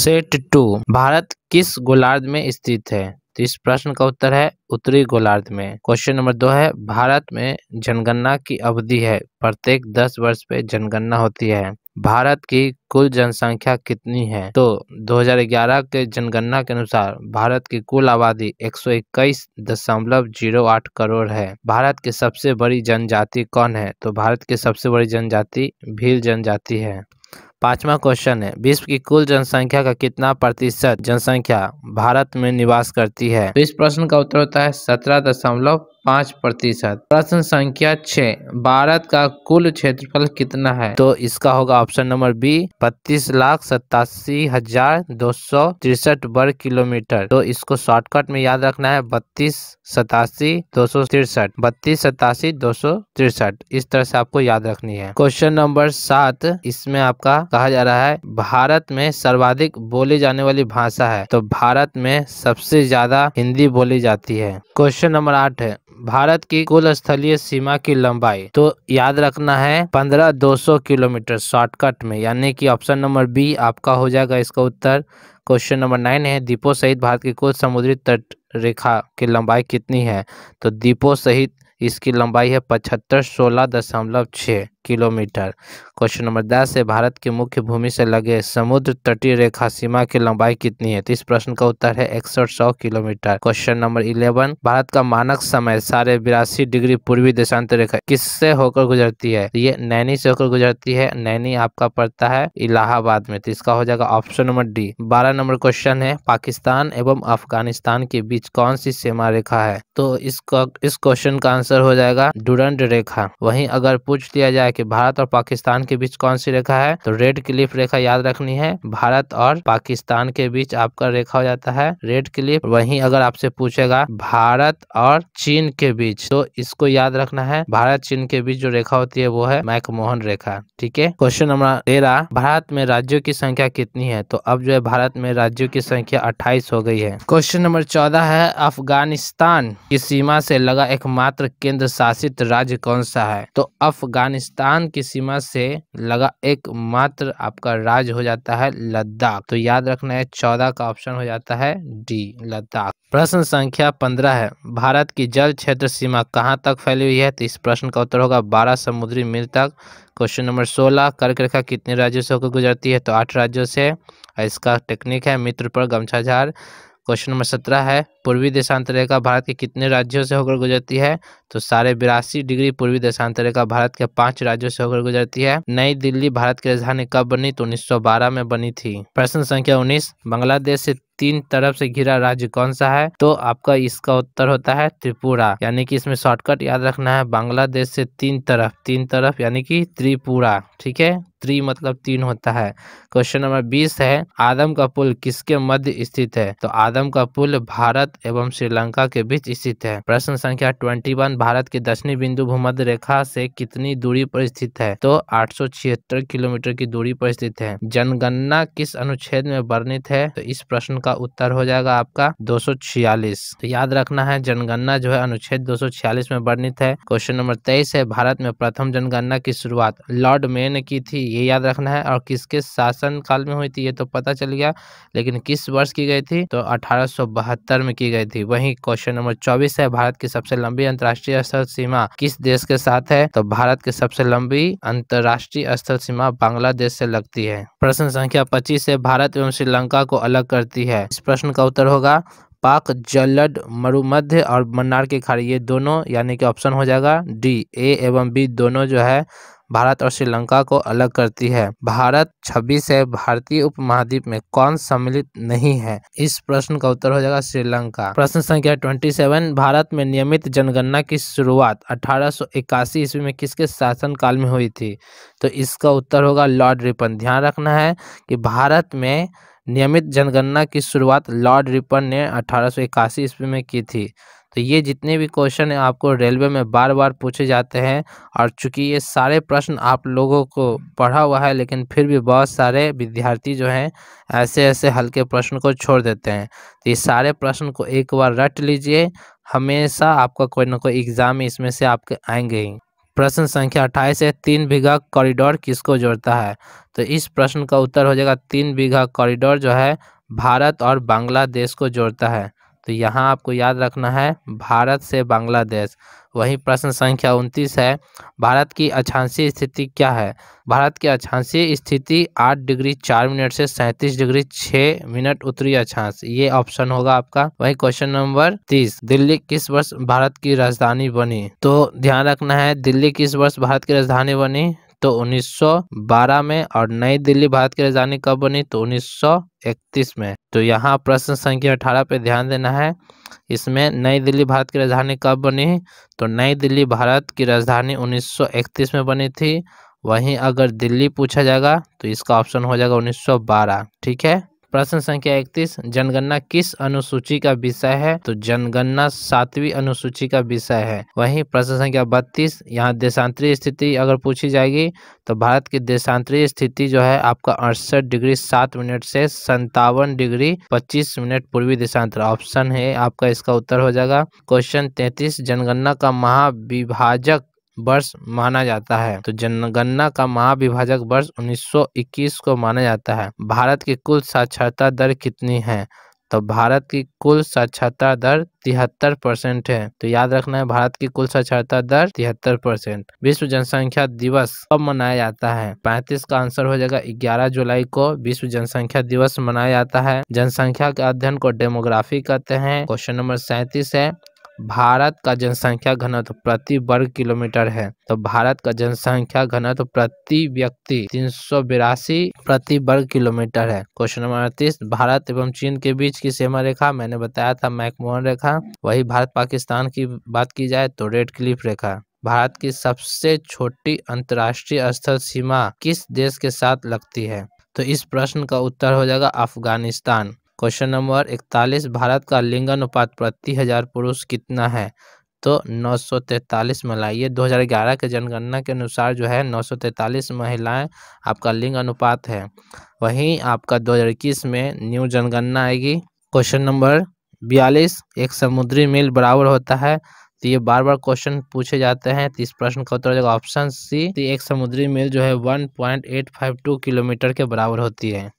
Set 2 Bharat किस गोलार्ध में स्थित है? तो इस प्रश्न का उत्तर है उत्तरी गोलार्ध में। क्वेश्चन नंबर 2 है भारत में जनगणना की अवधि है प्रत्येक 10 वर्ष पे जनगणना होती है। भारत की कुल जनसंख्या कितनी है? तो 2011 के जनगणना के अनुसार भारत की कुल आबादी 121.08 करोड़ है। भारत की सबसे बड़ी जनजाति कौन है? तो भारत की सबसे बड़ी जनजाति भील जनजाति है। 5वां क्वेश्चन है विश्व की कुल जनसंख्या का कितना प्रतिशत जनसंख्या भारत में निवास करती है? तो इस प्रश्न का उत्तर होता है 17.5%। प्रश्न संख्या 6 भारत का कुल क्षेत्रफल कितना है? तो इसका होगा ऑप्शन नंबर बी 32,87,263 वर्ग किलोमीटर। तो इसको शॉर्टकट में याद रखना है 32,87,263 32,87,263 इस तरह से आपको याद रखनी है। क्वेश्चन नंबर 7 इसमें आपका कहा जा रहा है भारत में सर्वाधिक बोली जाने वाली भाषा है। तो भारत में सबसे ज्यादा हिंदी बोली जाती है। क्वेश्चन नंबर 8 है भारत की कुल स्थलीय सीमा की लंबाई। तो याद रखना है 15,200 किलोमीटर शॉर्टकट में, यानी कि ऑप्शन नंबर बी आपका हो जाएगा इसका उत्तर। क्वेश्चन नंबर 9 है द्वीपों सहित भारत की कुल समुद्री तट रेखा की लंबाई कितनी है? तो द्वीपों सहित इसकी लंबाई है 7516.6 किलोमीटर। क्वेश्चन नंबर 10 है भारत की मुख्य भूमि से लगे समुद्र तटीय रेखा सीमा की लंबाई कितनी है? तो इस प्रश्न का उत्तर है 6100 किलोमीटर। क्वेश्चन नंबर 11 भारत का मानक समय 82.5 डिग्री पूर्वी देशांतर रेखा किससे होकर गुजरती है? ये नैनी से होकर गुजरती है। नैनी आपका पड़ता है इलाहाबाद में, तो इसका हो जाएगा option number D. 12 number question है पाकिस्तान एवं अफगानिस्तान के बीच कौन सी सीमा रेखा है? तो इस क्वेश्चन का आंसर हो जाएगा डुरंड रेखा। वहीं अगर पूछ लिया जाए कि भारत और पाकिस्तान के बीच कौन सी रेखा है, तो रेड क्लिफ रेखा याद रखनी है। भारत और पाकिस्तान के बीच आपका रेखा हो जाता है रेड क्लिफ। वहीं अगर आपसे पूछेगा भारत और चीन के बीच, तो इसको याद रखना है भारत चीन के बीच जो रेखा होती है वो है मैकमोहन रेखा। ठीक है। क्वेश्चन नंबर 13 भारत में राज्यों की संख्या कितनी है? तो अब जो है भारत में राज्यों की संख्या 28 हो गई है। क्वेश्चन नंबर 14 है अफगानिस्तान की सीमा से लगा एकमात्र केंद्र शासित राज्य कौन सा है? तो अफगानिस्तान की सीमा से लगा एकमात्र आपका राज्य हो जाता है लद्दाख। तो याद रखना है 14 का ऑप्शन हो जाता है डी लद्दाख। प्रश्न संख्या 15 है भारत की जल क्षेत्र सीमा कहाँ तक फैली हुई है? तो इस प्रश्न का उत्तर होगा 12 समुद्री मील तक। क्वेश्चन नंबर 16 कर्क रेखा कितने राज्यों से होकर गुजरती है? तो 8 राज्यों से। इसका टेक्निक है मित्र पर गमछा झाड़। क्वेश्चन नंबर 17 है पूर्वी देशांतर रेखा भारत के कितने राज्यों से होकर गुजरती है? तो 82.5 डिग्री पूर्वी देशांतर रेखा भारत के 5 राज्यों से होकर गुजरती है। नई दिल्ली भारत की राजधानी कब बनी? तो 1912 में बनी थी। प्रश्न संख्या 19 बांग्लादेश से 3 तरफ से घिरा राज्य कौन सा है? तो आपका इसका उत्तर होता है त्रिपुरा, यानी कि इसमें शॉर्टकट याद रखना है बांग्लादेश से 3 तरफ यानी कि त्रिपुरा। ठीक है, त्रि मतलब 3 होता है। क्वेश्चन नंबर 20 है आदम का पुल किसके मध्य स्थित है? तो आदम का पुल भारत एवं श्रीलंका के बीच स्थित है। प्रश्न संख्या 21 भारत की दक्षिणी बिंदु भूमध्य रेखा से कितनी दूरी पर स्थित है? तो 876 किलोमीटर की दूरी पर स्थित है। जनगणना किस अनुच्छेद में वर्णित है? तो इस प्रश्न का उत्तर हो जाएगा आपका 246। तो याद रखना है जनगणना जो है अनुच्छेद 246 में वर्णित है। क्वेश्चन नंबर 23 है भारत में प्रथम जनगणना की शुरुआत लॉर्ड मे ने की थी, ये याद रखना है। और किसके शासन काल में हुई थी ये तो पता चल गया, लेकिन किस वर्ष की गई थी? तो 1872 में की गई थी। वहीं क्वेश्चन नंबर 24 है भारत की सबसे लंबी अंतर्राष्ट्रीय स्थल सीमा किस देश के साथ है? तो भारत की सबसे लंबी अंतर्राष्ट्रीय स्थल सीमा बांग्लादेश से लगती है। प्रश्न संख्या 25 है भारत एवं श्रीलंका को अलग करती है। इस प्रश्न का उत्तर होगा पाक जलड मरुमध्य और मन्नार की खाड़ी, ये दोनों यानी कि ऑप्शन हो जाएगा डी। ए एवं बी दोनों जो है भारत और श्रीलंका को अलग करती है। भारत 26 है भारतीय उपमहाद्वीप में कौन सम्मिलित नहीं है? इस प्रश्न का उत्तर हो जाएगा श्रीलंका। प्रश्न संख्या 27 भारत में नियमित जनगणना की शुरुआत 1881 ईस्वी में किसके शासन काल में हुई थी? तो इसका उत्तर होगा लॉर्ड रिपन। ध्यान रखना है कि भारत में नियमित जनगणना की शुरुआत लॉर्ड रिपन ने 1881 ईस्वी में की थी। तो ये जितने भी क्वेश्चन है आपको रेलवे में बार बार पूछे जाते हैं, और चूंकि ये सारे प्रश्न आप लोगों को पढ़ा हुआ है, लेकिन फिर भी बहुत सारे विद्यार्थी जो हैं ऐसे हल्के प्रश्न को छोड़ देते हैं। तो ये सारे प्रश्न को एक बार रट लीजिए, हमेशा आपका कोई ना कोई एग्जाम इसमें से आपके आएंगे ही। प्रश्न संख्या 28 है, 3 बीघा कॉरिडोर किसको जोड़ता है? तो इस प्रश्न का उत्तर हो जाएगा 3 बीघा कॉरिडोर जो है भारत और बांग्लादेश को जोड़ता है। तो यहाँ आपको याद रखना है भारत से बांग्लादेश। वहीं प्रश्न संख्या 29 है, भारत की अक्षांशीय स्थिति क्या है? भारत की अक्षांशीय स्थिति 8 डिग्री 4 मिनट से 37 डिग्री 6 मिनट उत्तरी अक्षांश, ये ऑप्शन होगा आपका। वही क्वेश्चन नंबर 30, दिल्ली किस वर्ष भारत की राजधानी बनी? तो ध्यान रखना है दिल्ली किस वर्ष भारत की राजधानी बनी, तो 1912 में। और नई दिल्ली भारत की राजधानी कब बनी? तो 1931 में। तो यहाँ प्रश्न संख्या 18 पे ध्यान देना है। इसमें नई दिल्ली भारत की राजधानी कब बनी? तो नई दिल्ली भारत की राजधानी 1931 में बनी थी। वहीं अगर दिल्ली पूछा जाएगा तो इसका ऑप्शन हो जाएगा 1912। ठीक है। प्रश्न संख्या 31, जनगणना किस अनुसूची का विषय है? तो जनगणना 7वीं अनुसूची का विषय है। वहीं प्रश्न संख्या 32, यहाँ देशांतरीय स्थिति अगर पूछी जाएगी तो भारत की देशांतरीय स्थिति जो है आपका 68 डिग्री 7 मिनट से 57 डिग्री 25 मिनट पूर्वी देशांतर, ऑप्शन है आपका इसका उत्तर हो जाएगा। क्वेश्चन 33, जनगणना का महाविभाजक वर्ष माना जाता है? तो जनगणना का महाविभाजक वर्ष 1921 को माना जाता है। भारत की कुल साक्षरता दर कितनी है? तो भारत की कुल साक्षरता दर 73% है। तो याद रखना है भारत की कुल साक्षरता दर 73%। विश्व जनसंख्या दिवस कब मनाया जाता है? 35 का आंसर हो जाएगा 11 जुलाई को विश्व जनसंख्या दिवस मनाया जाता है। जनसंख्या के अध्ययन को डेमोग्राफी कहते हैं। क्वेश्चन नंबर 37 है, भारत का जनसंख्या घनत्व प्रति वर्ग किलोमीटर है? तो भारत का जनसंख्या घनत्व प्रति व्यक्ति 382 प्रति वर्ग किलोमीटर है। क्वेश्चन नंबर 38, भारत एवं चीन के बीच की सीमा रेखा? मैंने बताया था मैकमोहन रेखा। वही भारत पाकिस्तान की बात की जाए तो रेड क्लिफ रेखा। भारत की सबसे छोटी अंतर्राष्ट्रीय स्थल सीमा किस देश के साथ लगती है? तो इस प्रश्न का उत्तर हो जाएगा अफगानिस्तान। क्वेश्चन नंबर 41, भारत का लिंग अनुपात प्रति 1000 पुरुष कितना है? तो 943 महिला। ये 2011 के जनगणना के अनुसार जो है 943 महिलाएं आपका लिंग अनुपात है। वहीं आपका 2021 में न्यू जनगणना आएगी। क्वेश्चन नंबर 42, एक समुद्री मील बराबर होता है? तो ये बार बार क्वेश्चन पूछे जाते हैं। तो इस प्रश्न का उत्तर हो जाएगा ऑप्शन सी। एक समुद्री मील जो है 1.852 किलोमीटर के बराबर होती है।